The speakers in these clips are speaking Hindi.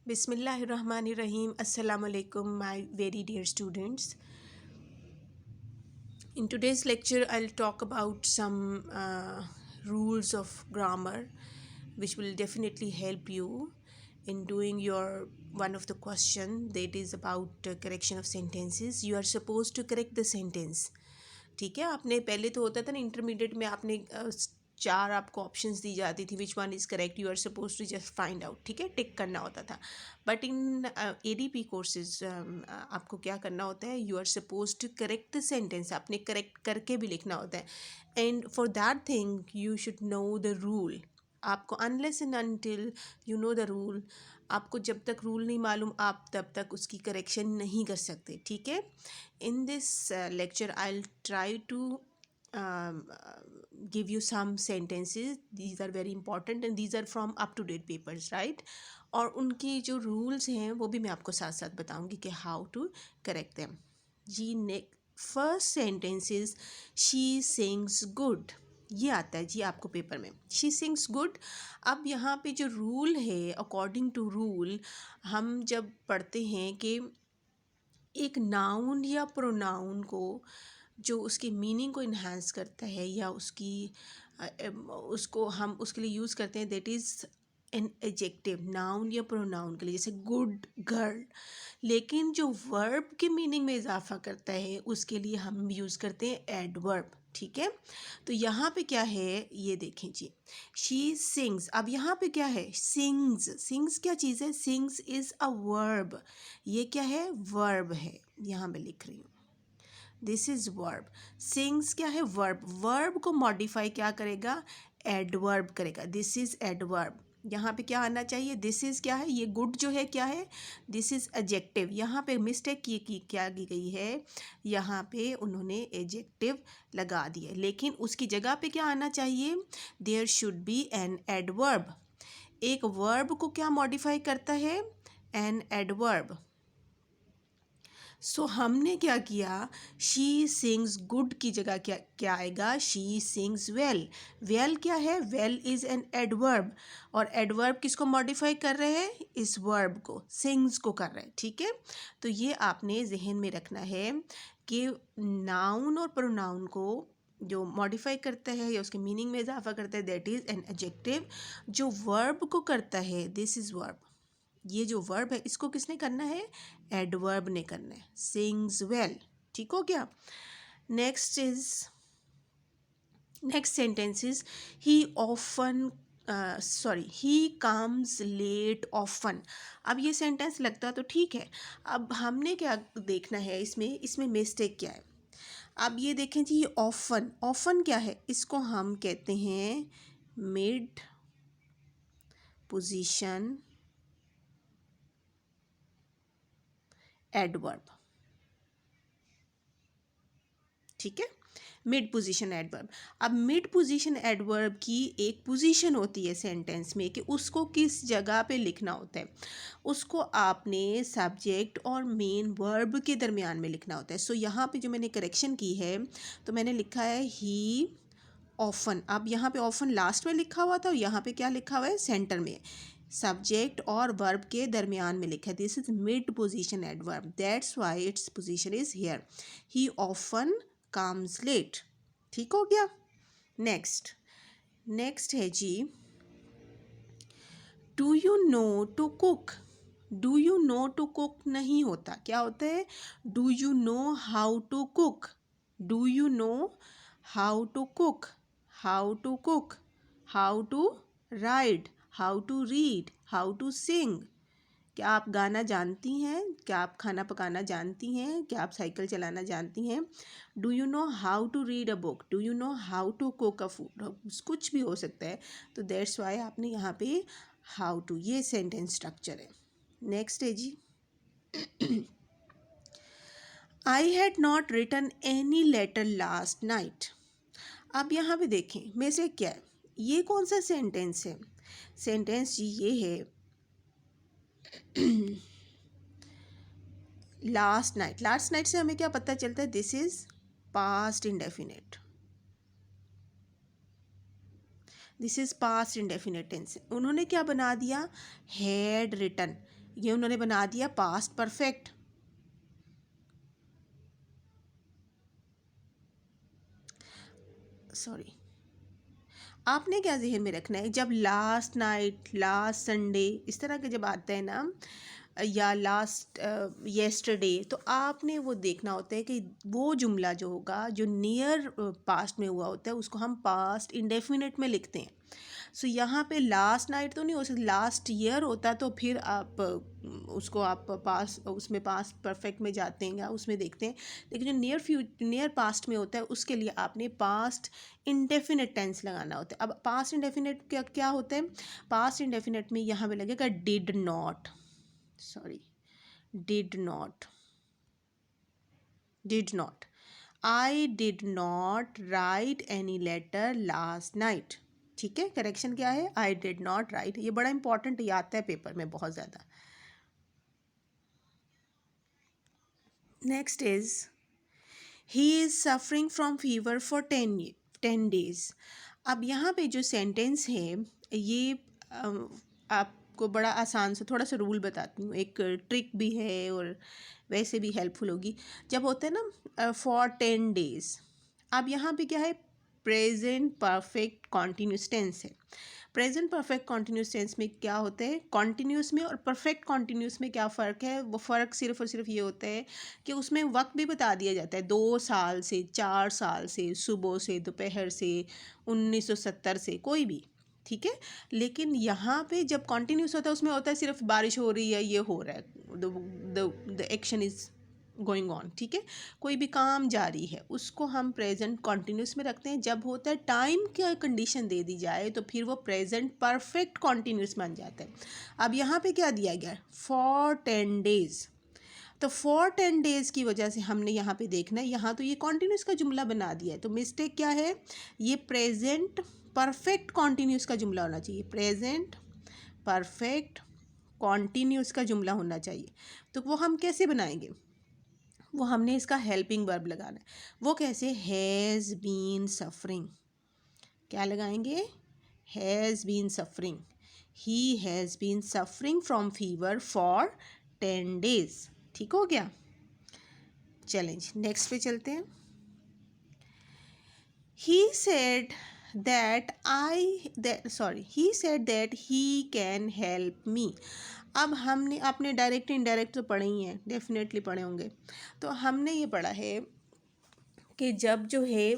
Bismillahirrahmanirrahim. Assalamu alaikum, my very dear students. In today's lecture, I'll talk about some rules of grammar which will definitely help you in doing your one of the question that is about correction of sentences. You are supposed to correct the sentence. ठीक है, आपने पहले तो होता था ना इंटरमीडिएट में आपने चार आपको ऑप्शंस दी जाती थी which one is correct, you are suppose to just find out, ठीक है, टिक करना होता था. बट इन एडीपी कोर्सेज आपको क्या करना होता है, you are suppose to correct the sentence, आपने करेक्ट करके भी लिखना होता है. And for that thing you should know the rule. आपको unless and until you know the rule, आपको जब तक रूल नहीं मालूम आप तब तक उसकी करेक्शन नहीं कर सकते. ठीक है, in this lecture I'll try to give you some sentences. These are very important and these are from up to date papers, right? और उनकी जो rules हैं वो भी मैं आपको साथ साथ बताऊंगी कि how to correct them. Ji, first sentence is she sings good. ये आता है जी आपको पेपर में, she sings good. अब यहाँ पे जो रूल है, अकॉर्डिंग टू रूल हम जब पढ़ते हैं कि एक नाउन या प्रोनाउन को जो उसके मीनिंग को इन्हांस करता है या उसको हम उसके लिए यूज़ करते हैं, that is an adjective, noun या प्रोनाउन के लिए, जैसे गुड गर्ल. लेकिन जो वर्ब के मीनिंग में इजाफा करता है उसके लिए हम यूज़ करते हैं एडवर्ब. ठीक है, तो यहाँ पे क्या है ये देखें जी, शी सिंग्स. अब यहाँ पे क्या है, सिंग्स. सिंग्स क्या चीज़ है, सिंग्स इज़ अ वर्ब. ये क्या है, वर्ब है. यहाँ मैं लिख रही हूँ, दिस इज़ वर्ब. सिंग्स क्या है, वर्ब. वर्ब को मॉडिफाई क्या करेगा, एडवर्ब करेगा. This is adverb. यहाँ पे क्या आना चाहिए, दिस इज़ क्या है, ये गुड जो है क्या है, दिस इज़ एडजेक्टिव. यहाँ पे मिस्टेक क्या की गई है, यहाँ पे उन्होंने एडजेक्टिव लगा दिया, लेकिन उसकी जगह पे क्या आना चाहिए, there should be an adverb. एक वर्ब को क्या मॉडिफाई करता है, एन एडवर्ब. सो हमने क्या किया, शी सिंग्स गुड की जगह क्या क्या आएगा, शी सिंग्स वेल. वेल क्या है, वेल इज़ एन एडवर्ब. और एडवर्ब किसको मॉडिफाई कर रहे हैं, इस वर्ब को, सिंग्स को कर रहे हैं. ठीक है, तो ये आपने जहन में रखना है कि नाउन और प्रोनाउन को जो मॉडिफाई करता है या उसके मीनिंग में इजाफा करता है, दैट इज़ एन एडजेक्टिव. जो वर्ब को करता है, दिस इज़ वर्ब. ये जो वर्ब है इसको किसने करना है, एडवर्ब ने करना है. Sings well. ठीक हो गया. Next sentence is he often, he comes late often. अब ये सेंटेंस लगता तो ठीक है, अब हमने क्या देखना है, इसमें मिस्टेक क्या है. अब ये देखें जी, ये ऑफन. ऑफन क्या है, इसको हम कहते हैं मिड पोजीशन एडवर्ब. ठीक है, मिड पोजीशन एडवर्ब. अब मिड पोजीशन एडवर्ब की एक पोजीशन होती है सेंटेंस में कि उसको किस जगह पे लिखना होता है. उसको आपने सब्जेक्ट और मेन वर्ब के दरमियान में लिखना होता है. सो यहाँ पे जो मैंने करेक्शन की है, तो मैंने लिखा है ही ऑफन. अब यहाँ पे ऑफन लास्ट में लिखा हुआ था और यहाँ पे क्या लिखा हुआ है, सेंटर में, सब्जेक्ट और वर्ब के दरमियान में लिखा है. This is mid position adverb, that's why its position is here. He often comes late. ठीक हो गया. नेक्स्ट है जी, do you know to cook. Do you know to cook नहीं होता, क्या होता है, do you know how to cook. Do you know how to cook, how to cook, how to ride, how to read, how to sing. क्या आप गाना जानती हैं, क्या आप खाना पकाना जानती हैं, क्या आप साइकिल चलाना जानती हैं. Do you know how to read a book, do you know how to cook a food, कुछ भी हो सकता है. तो दैट्स वाई आपने यहाँ पे हाउ टू, ये सेंटेंस स्ट्रक्चर है. नेक्स्ट है जी, I had not written any letter last night. अब यहाँ पे देखें में से क्या है, ये कौन सा सेंटेंस है. सेंटेंस जी ये है, लास्ट नाइट. लास्ट नाइट से हमें क्या पता चलता है, this is past indefinite. This is past indefinite tense. उन्होंने क्या बना दिया, हैड रिटन. ये उन्होंने बना दिया पास्ट परफेक्ट। सॉरी, आपने क्या जहन में रखना है, जब लास्ट नाइट, लास्ट संडे इस तरह के जब आते हैं ना, या लास्ट येस्टरडे, तो आपने वो देखना होता है कि वो जुमला जो होगा जो नियर पास्ट में हुआ होता है उसको हम पास्ट इंडेफिनिट में लिखते हैं। सो यहाँ पे लास्ट नाइट तो नहीं हो सकता, लास्ट ईयर होता तो फिर आप उसको आप पास उसमें पास्ट परफेक्ट में जाते हैं या उसमें देखते हैं। लेकिन जो नियर पास्ट में होता है उसके लिए आपने पास्ट इंडेफिनिट टेंस लगाना होता है। अब पास्ट इंडेफिनिट क्या क्या होता है, पास्ट इंडेफिनिट में यहाँ पे लगेगा did not, sorry, did not, did not, I did not write any letter last night. ठीक है, करेक्शन क्या है, आई डिड नॉट राइट। ये बड़ा इंपॉर्टेंट, ये आता है पेपर में बहुत ज़्यादा। Next is he is suffering from fever for 10 days। अब यहाँ पे जो सेंटेंस है ये आपको बड़ा आसान से थोड़ा सा रूल बताती हूँ, एक ट्रिक भी है और वैसे भी हेल्पफुल होगी। जब होता है ना फॉर 10 days, अब यहाँ पे क्या है, प्रेजेंट परफेक्ट कॉन्टीन्यूस टेंस है। प्रेजेंट परफेक्ट कॉन्टीन्यूस टेंस में क्या होता है, कॉन्टीन्यूस में और परफेक्ट कॉन्टीन्यूस में क्या फ़र्क है, वो फ़र्क सिर्फ और सिर्फ ये होता है कि उसमें वक्त भी बता दिया जाता है, 2 साल से, 4 साल से, सुबह से, दोपहर से, 1970 से, कोई भी। ठीक है, लेकिन यहाँ पे जब कॉन्टीन्यूस होता है उसमें होता है सिर्फ बारिश हो रही है, ये हो रहा है, the action is going on. ठीक है, कोई भी काम जारी है उसको हम प्रेजेंट कॉन्टीन्यूस में रखते हैं। जब होता है टाइम की कंडीशन दे दी जाए तो फिर वो प्रेजेंट परफेक्ट कॉन्टीन्यूस बन जाता है। अब यहाँ पे क्या दिया गया है, फॉर 10 days, तो फॉर 10 days की वजह से हमने यहाँ पे देखना है, यहाँ तो ये कॉन्टीन्यूस का जुमला बना दिया है, तो मिस्टेक क्या है, ये प्रेजेंट परफेक्ट कॉन्टीन्यूस का जुमला होना चाहिए, प्रेजेंट परफेक्ट कॉन्टीन्यूस का जुमला होना चाहिए। तो वो हम कैसे बनाएंगे, वो हमने इसका हेल्पिंग वर्ब लगाना है। वो कैसे, हैज़ बीन सफरिंग, क्या लगाएंगे, has been suffering, he has been suffering from fever for 10 days। ठीक हो गया, चैलेंज नेक्स्ट पे चलते हैं। He said that he said that he can help me. अब हमने आपने डायरेक्ट इनडायरेक्ट तो पढ़े ही हैं, डेफिनेटली पढ़े होंगे। तो हमने ये पढ़ा है कि जब जो है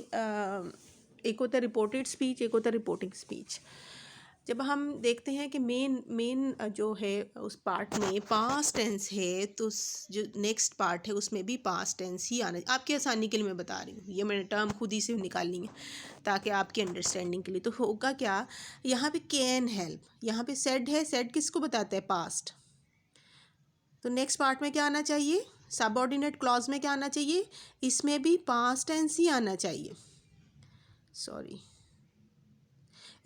एक होता है रिपोर्टेड स्पीच, एक होता है रिपोर्टिंग स्पीच। जब हम देखते हैं कि मेन मेन जो है उस पार्ट में पास्ट टेंस है, तो जो नेक्स्ट पार्ट है उसमें भी पास्ट टेंस ही आना, आपकी आसानी के लिए मैं बता रही हूँ, ये मैंने टर्म खुद ही से निकालनी है ताकि आपकी अंडरस्टैंडिंग के लिए। तो होगा क्या, यहाँ पे कैन हेल्प, यहाँ पे सेड है, सेड किसको बताता है, पास्ट। तो नेक्स्ट पार्ट में क्या आना चाहिए, सबऑर्डिनेट क्लॉज में क्या आना चाहिए, इसमें भी पास्ट टेंस ही आना चाहिए, सॉरी,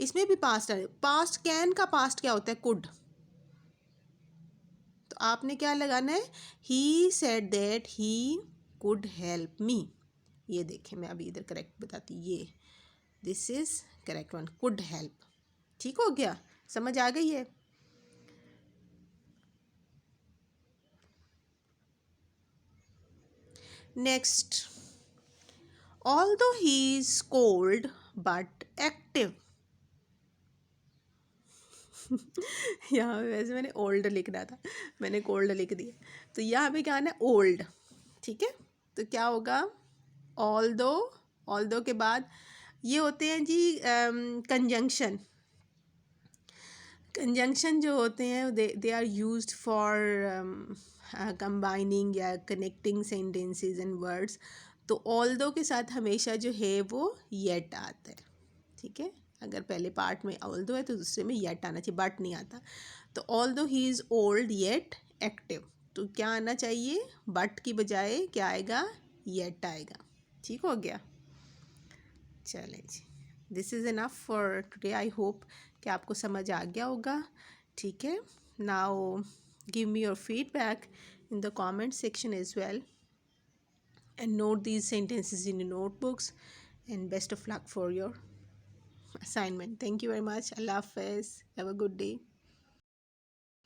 इसमें भी पास्ट है। पास्ट कैन का पास्ट क्या होता है, कुड। तो आपने क्या लगाना है, he said that he could help me. ये देखें मैं अभी इधर करेक्ट बताती, ये this is correct one, could help. ठीक हो गया, समझ आ गई है। Next, although he is cold but active. यहाँ पे वैसे मैंने ओल्ड लिखना था, मैंने कोल्ड लिख दिया, तो यहाँ पे क्या आना है, ओल्ड। ठीक है, तो क्या होगा, ऑल्दो, ऑल्दो के बाद ये होते हैं जी कंजंक्शन। कंजंक्शन जो होते हैं they are used for combining या कनेक्टिंग सेंटेंसेस एंड वर्ड्स। तो ऑल्दो के साथ हमेशा जो है वो येट आता है। ठीक है, अगर पहले पार्ट में ऑल्दो है तो दूसरे में येट आना चाहिए, बट नहीं आता। तो although he is old yet active, तो क्या आना चाहिए, बट की बजाय क्या आएगा, येट आएगा। ठीक हो गया, चलें जी, this is enough for today. I hope कि आपको समझ आ गया होगा। ठीक है, now give me your feedback in the comment section as well, and note these sentences in your notebooks, and best of luck for your assignment. Thank you very much. Allah Hafiz, have a good day.